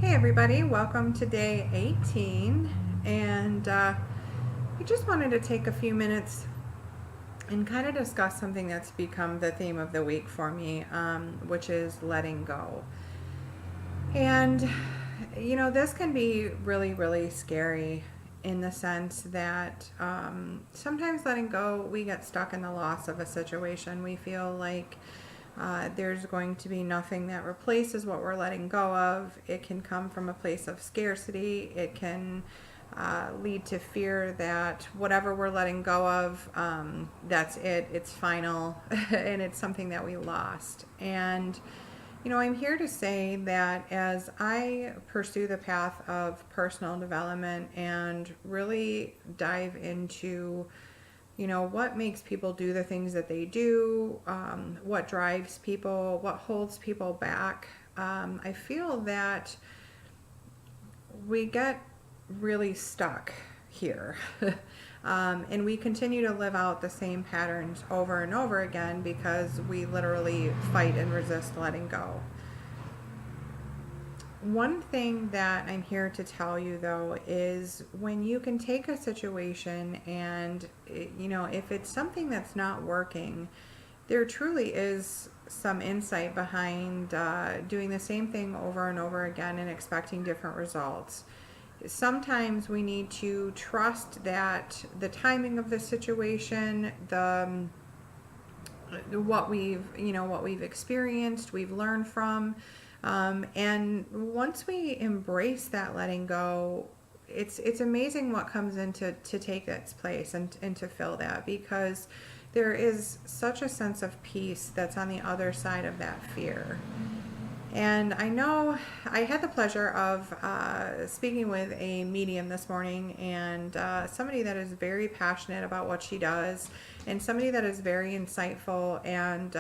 Hey everybody, welcome to day 18, and I just wanted to take a few minutes and kind of discuss something that's become the theme of the week for me, which is letting go. And this can be really, really scary in the sense that sometimes letting go, we get stuck in the loss of a situation. We feel like there's going to be nothing that replaces what we're letting go of. It can come from a place of scarcity. It can lead to fear that whatever we're letting go of, that's it, it's final, and it's something that we lost. And I'm here to say that as I pursue the path of personal development and really dive into, what makes people do the things that they do, what drives people, what holds people back, I feel that we get really stuck here. And we continue to live out the same patterns over and over again because we literally fight and resist letting go. One thing that I'm here to tell you though is when you can take a situation and, if it's something that's not working, there truly is some insight behind doing the same thing over and over again and expecting different results. Sometimes we need to trust that the timing of the situation, the what we've experienced, we've learned from, and once we embrace that letting go, it's amazing what comes in to take its place and to fill that, because there is such a sense of peace that's on the other side of that fear. And I know I had the pleasure of speaking with a medium this morning, and somebody that is very passionate about what she does, and somebody that is very insightful and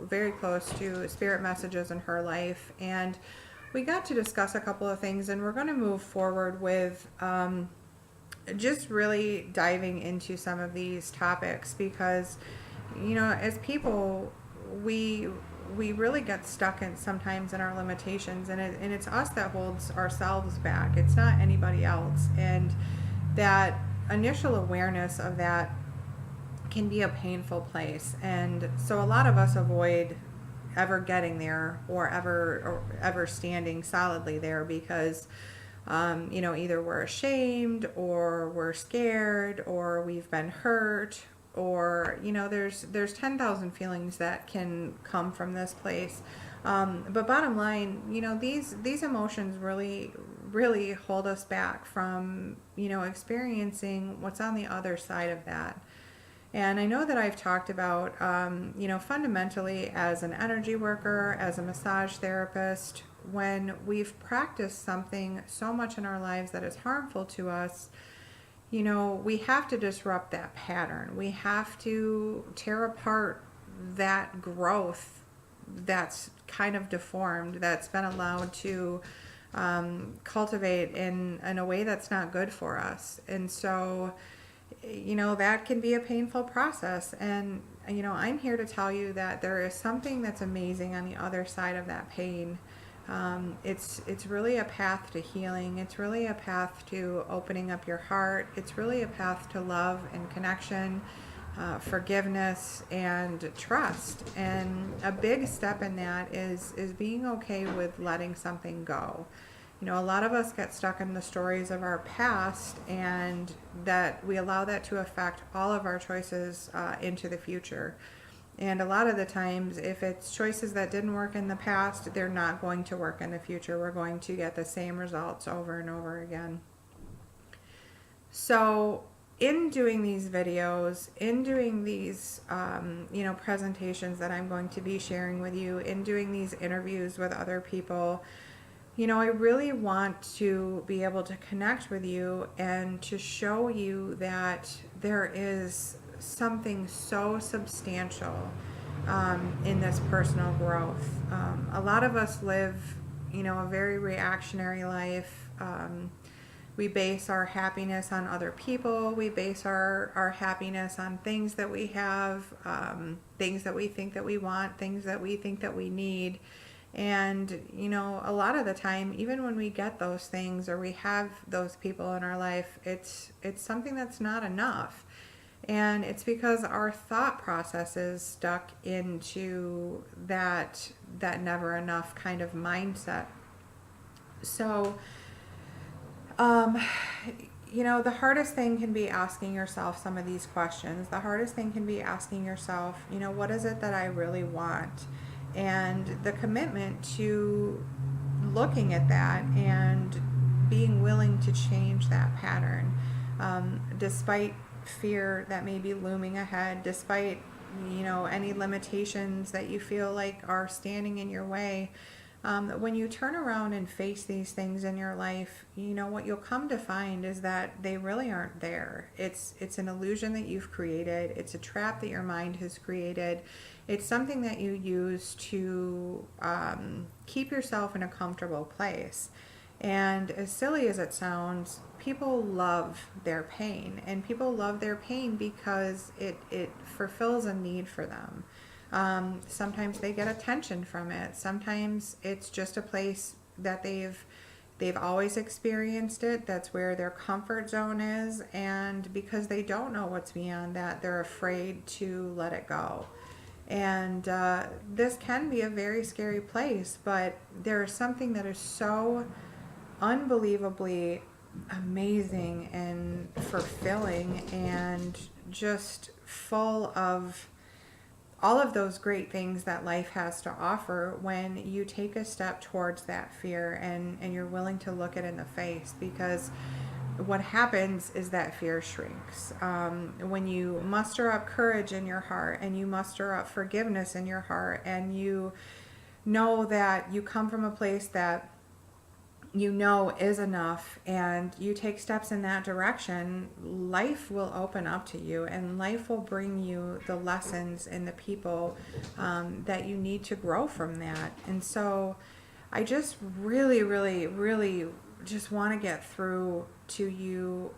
very close to spirit messages in her life. And we got to discuss a couple of things, and we're going to move forward with just really diving into some of these topics because, as people, we we really get stuck in sometimes in our limitations, and it's us that holds ourselves back. It's not anybody else. And that initial awareness of that can be a painful place. And so a lot of us avoid ever getting there or ever standing solidly there because either we're ashamed or we're scared or we've been hurt, or there's 10,000 feelings that can come from this place. But bottom line, these emotions really really hold us back from experiencing what's on the other side of that. And I know that I've talked about, fundamentally as an energy worker, as a massage therapist, when we've practiced something so much in our lives that is harmful to us, we have to disrupt that pattern. We have to tear apart that growth that's kind of deformed, that's been allowed to cultivate in a way that's not good for us. And so, that can be a painful process. And, I'm here to tell you that there is something that's amazing on the other side of that pain. It's really a path to healing. It's really a path to opening up your heart. It's really a path to love and connection, forgiveness and trust. And a big step in that is being okay with letting something go. A lot of us get stuck in the stories of our past, and that we allow that to affect all of our choices into the future. And a lot of the times, if it's choices that didn't work in the past, they're not going to work in the future. We're going to get the same results over and over again. So, in doing these videos, in doing these, presentations that I'm going to be sharing with you, in doing these interviews with other people, I really want to be able to connect with you and to show you that there is something so substantial in this personal growth. A lot of us live, a very reactionary life. We base our happiness on other people. We base our happiness on things that we have, things that we think that we want, things that we think that we need. And, a lot of the time, even when we get those things or we have those people in our life, it's something that's not enough. And it's because our thought process is stuck into that never enough kind of mindset. So, um, the hardest thing can be asking yourself some of these questions. The hardest thing can be asking yourself, what is it that I really want? And the commitment to looking at that and being willing to change that pattern, despite fear that may be looming ahead, despite any limitations that you feel like are standing in your way. When you turn around and face these things in your life, what you'll come to find is that they really aren't there. It's an illusion that you've created. It's a trap that your mind has created. It's something that you use to keep yourself in a comfortable place. And as silly as it sounds, people love their pain, and people love their pain because it fulfills a need for them. Sometimes they get attention from it. Sometimes it's just a place that they've always experienced it. That's where their comfort zone is, and because they don't know what's beyond that, they're afraid to let it go. And this can be a very scary place, but there's something that is so unbelievably amazing and fulfilling and just full of all of those great things that life has to offer when you take a step towards that fear and you're willing to look it in the face. Because what happens is that fear shrinks. When you muster up courage in your heart and you muster up forgiveness in your heart and you know that you come from a place that is enough, and you take steps in that direction, life will open up to you and life will bring you the lessons and the people that you need to grow from that. And so I just really, really, really just want to get through to you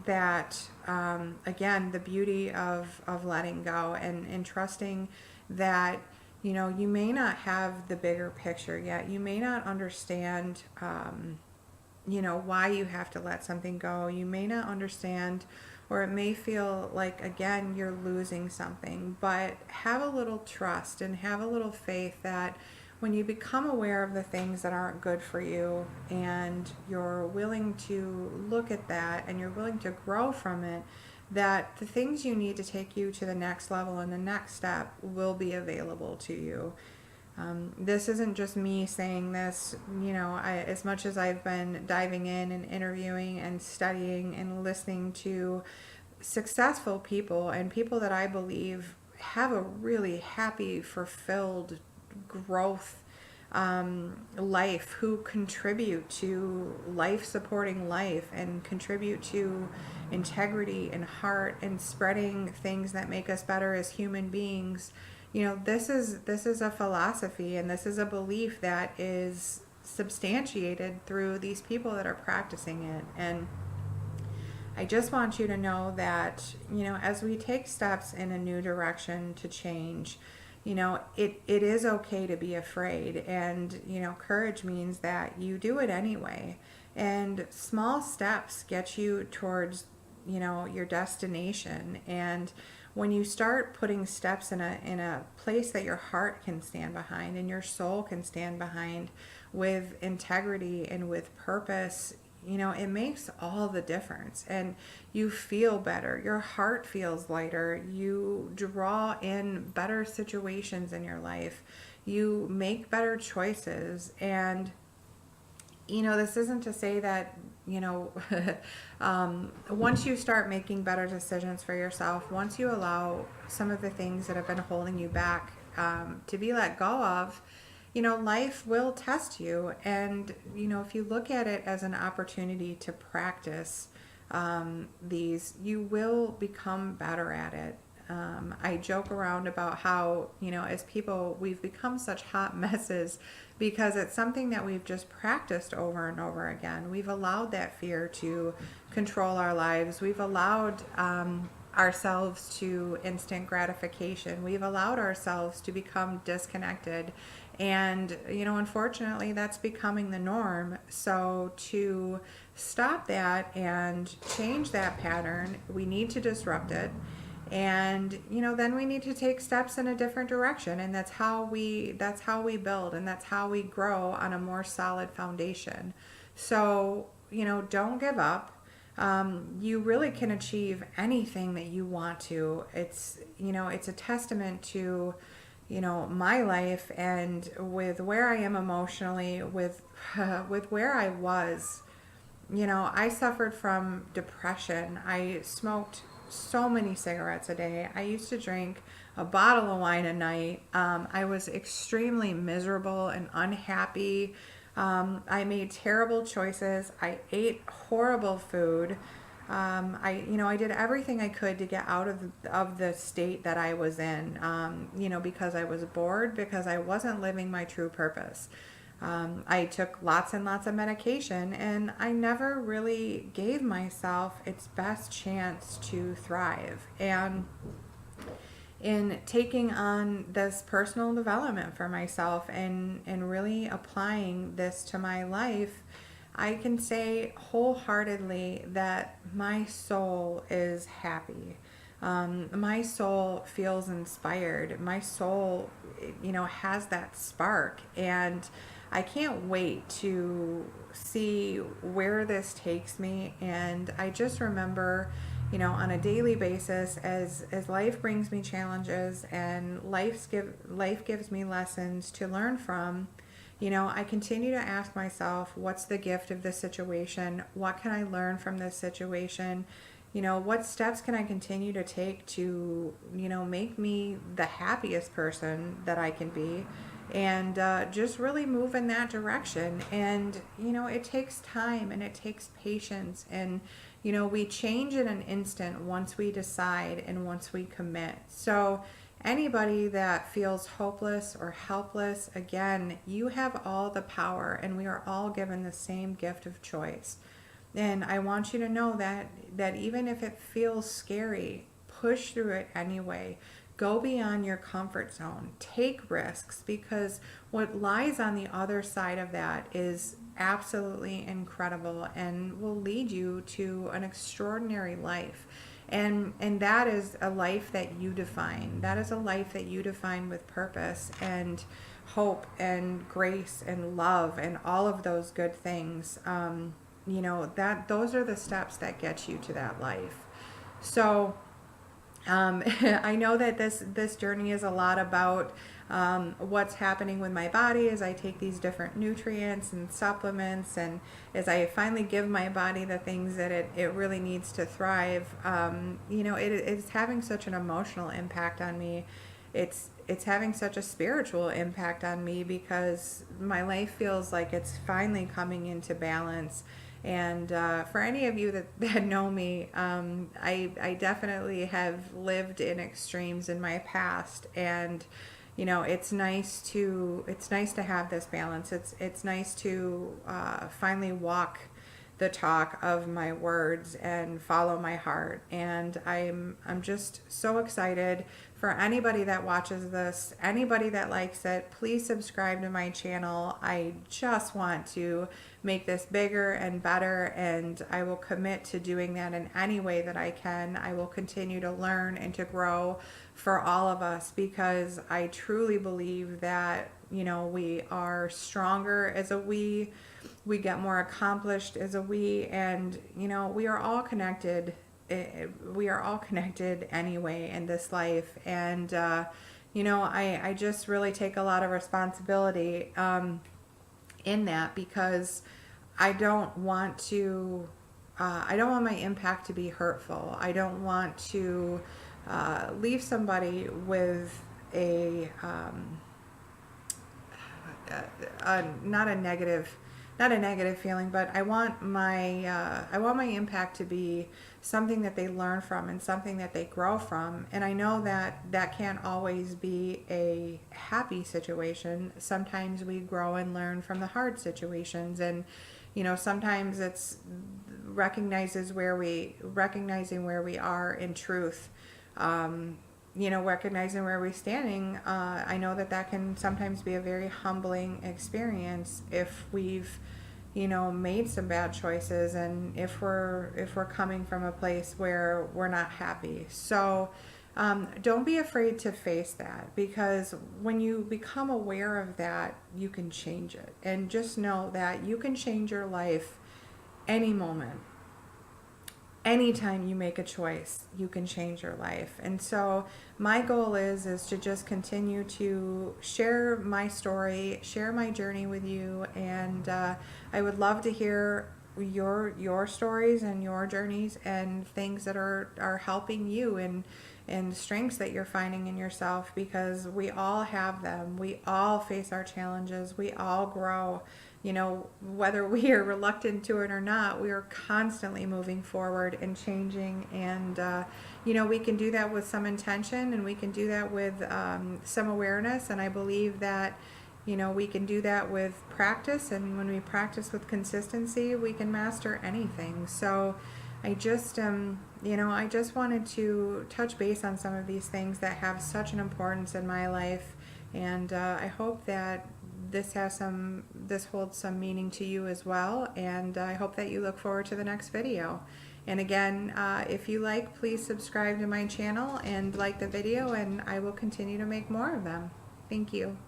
that, again, the beauty of letting go and trusting that you may not have the bigger picture yet. You may not understand, why you have to let something go. You may not understand, or it may feel like, again, you're losing something. But have a little trust and have a little faith that when you become aware of the things that aren't good for you and you're willing to look at that and you're willing to grow from it, that the things you need to take you to the next level and the next step will be available to you. This isn't just me saying this, as much as I've been diving in and interviewing and studying and listening to successful people and people that I believe have a really happy, fulfilled growth life, who contribute to life supporting life and contribute to integrity and heart and spreading things that make us better as human beings. This is a philosophy and this is a belief that is substantiated through these people that are practicing it. And I just want you to know that, as we take steps in a new direction to change, it is okay to be afraid. And, courage means that you do it anyway. And small steps get you towards, your destination. And when you start putting steps in a place that your heart can stand behind and your soul can stand behind with integrity and with purpose, it makes all the difference. And you feel better. Your heart feels lighter. You draw in better situations in your life. You make better choices. And, this isn't to say that, once you start making better decisions for yourself, once you allow some of the things that have been holding you back to be let go of, life will test you. And, if you look at it as an opportunity to practice these, you will become better at it. I joke around about how, as people, we've become such hot messes because it's something that we've just practiced over and over again. We've allowed that fear to control our lives. We've allowed ourselves to instant gratification. We've allowed ourselves to become disconnected And, unfortunately, that's becoming the norm. So, to stop that and change that pattern, we need to disrupt it. And, then we need to take steps in a different direction. And that's how we build, and that's how we grow on a more solid foundation. So, don't give up. You really can achieve anything that you want to. It's a testament to, my life, and with where I am emotionally, with with where I was. I suffered from depression. I smoked so many cigarettes a day. I used to drink a bottle of wine a night. I was extremely miserable and unhappy. I made terrible choices. I ate horrible food. I did everything I could to get out of the state that I was in. Because I was bored, because I wasn't living my true purpose. I took lots and lots of medication, and I never really gave myself its best chance to thrive. And in taking on this personal development for myself, and really applying this to my life, I can say wholeheartedly that my soul is happy. My soul feels inspired. My soul, has that spark. And I can't wait to see where this takes me. And I just remember, on a daily basis, as life brings me challenges, and life gives me lessons to learn from. I continue to ask myself, what's the gift of this situation? What can I learn from this situation? What steps can I continue to take to, make me the happiest person that I can be? And just really move in that direction. And, it takes time, and it takes patience. And, we change in an instant once we decide and once we commit. So, anybody that feels hopeless or helpless, again, you have all the power, and we are all given the same gift of choice. And I want you to know that even if it feels scary, push through it anyway. Go beyond your comfort zone. Take risks, because what lies on the other side of that is absolutely incredible and will lead you to an extraordinary life. And that is a life that you define. That is a life that you define with purpose and hope and grace and love and all of those good things. That those are the steps that get you to that life. So I know that this journey is a lot about what's happening with my body as I take these different nutrients and supplements, and as I finally give my body the things that it really needs to thrive. It's having such an emotional impact on me. It's having such a spiritual impact on me, because my life feels like it's finally coming into balance. And for any of you that know me, I definitely have lived in extremes in my past, and it's nice to have this balance. It's nice to finally walk the talk of my words and follow my heart. And I'm just so excited for anybody that watches this, anybody that likes it. Please subscribe to my channel. I just want to make this bigger and better, and I will commit to doing that in any way that I can. I will continue to learn and to grow for all of us, because I truly believe that we are stronger as a we get more accomplished as a we, and we are all connected. We are all connected anyway in this life. And I just really take a lot of responsibility in that, because I don't want my impact to be hurtful. I don't want to leave somebody with not a negative feeling, but I want my impact to be something that they learn from and something that they grow from. And I know that can't always be a happy situation. Sometimes we grow and learn from the hard situations, and sometimes it's recognizing where we are in truth. recognizing where we're standing, I know that that can sometimes be a very humbling experience if we've, made some bad choices, and if we're coming from a place where we're not happy. So don't be afraid to face that, because when you become aware of that, you can change it. And just know that you can change your life any moment. Anytime you make a choice, you can change your life. And so my goal is to just continue to share my story, share my journey with you, and I would love to hear your stories and your journeys and things that are helping you, and strengths that you're finding in yourself, because we all have them. We all face our challenges. We all grow. Whether we are reluctant to it or not, we are constantly moving forward and changing. And, we can do that with some intention, and we can do that with some awareness. And I believe that, we can do that with practice. And when we practice with consistency, we can master anything. So I just, I just wanted to touch base on some of these things that have such an importance in my life. And I hope that this holds some meaning to you as well, and I hope that you look forward to the next video. And again, if you like, please subscribe to my channel and like the video, and I will continue to make more of them. Thank you.